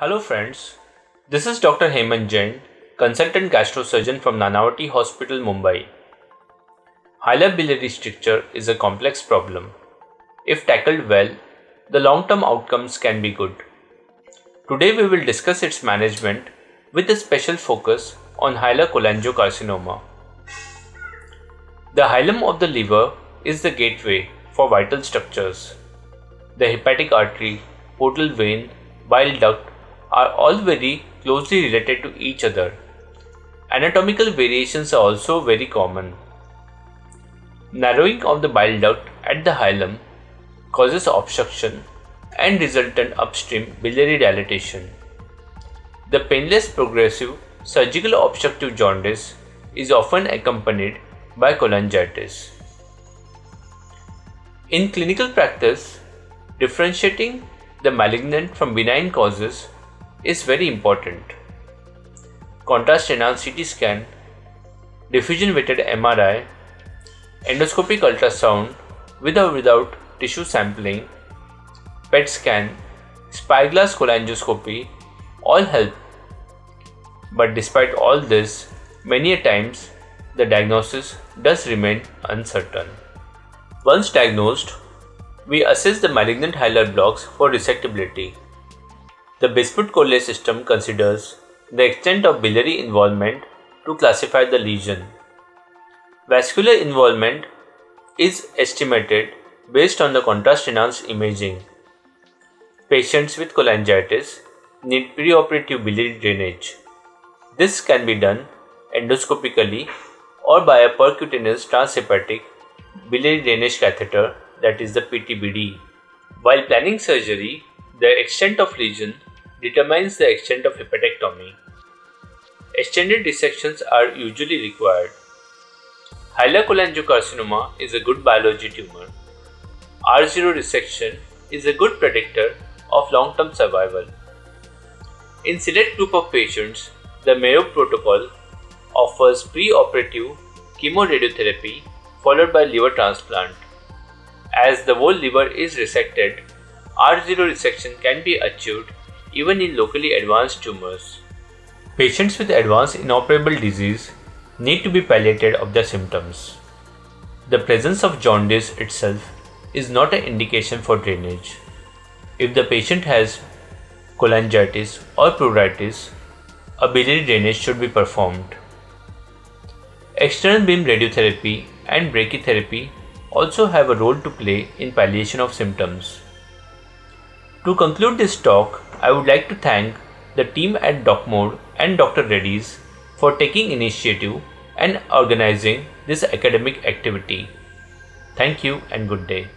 Hello friends, this is Dr. Hemant Jain, consultant gastrosurgeon from Nanavati Hospital, Mumbai. Hilar biliary stricture is a complex problem. If tackled well, the long-term outcomes can be good. Today we will discuss its management with a special focus on hilar cholangiocarcinoma. The hilum of the liver is the gateway for vital structures. The hepatic artery, portal vein, bile duct are all very closely related to each other. Anatomical variations are also very common. Narrowing of the bile duct at the hilum causes obstruction and resultant upstream biliary dilatation. The painless progressive surgical obstructive jaundice is often accompanied by cholangitis. In clinical practice, differentiating the malignant from benign causes is very important. Contrast-enhanced CT scan, diffusion-weighted MRI, endoscopic ultrasound with or without tissue sampling, PET scan, spyglass cholangioscopy all help. But despite all this, many a times the diagnosis does remain uncertain. Once diagnosed, we assess the malignant hilar blocks for resectability. The Bisput-Kolle system considers the extent of biliary involvement to classify the lesion. Vascular involvement is estimated based on the contrast-enhanced imaging. Patients with cholangitis need preoperative biliary drainage. This can be done endoscopically or by a percutaneous transhepatic biliary drainage catheter, that is the PTBD. While planning surgery, the extent of lesion determines the extent of hepatectomy. Extended dissections are usually required. Hilar cholangiocarcinoma is a good biology tumor. R0 resection is a good predictor of long-term survival. In select group of patients, the Mayo protocol offers pre-operative chemoradiotherapy followed by liver transplant. As the whole liver is resected, R0 resection can be achieved even in locally advanced tumors. Patients with advanced inoperable disease need to be palliated of their symptoms. The presence of jaundice itself is not an indication for drainage. If the patient has cholangitis or pruritus, a biliary drainage should be performed. External beam radiotherapy and brachytherapy also have a role to play in palliation of symptoms. To conclude this talk, I would like to thank the team at DocMode and Dr. Reddy's for taking initiative and organizing this academic activity. Thank you and good day.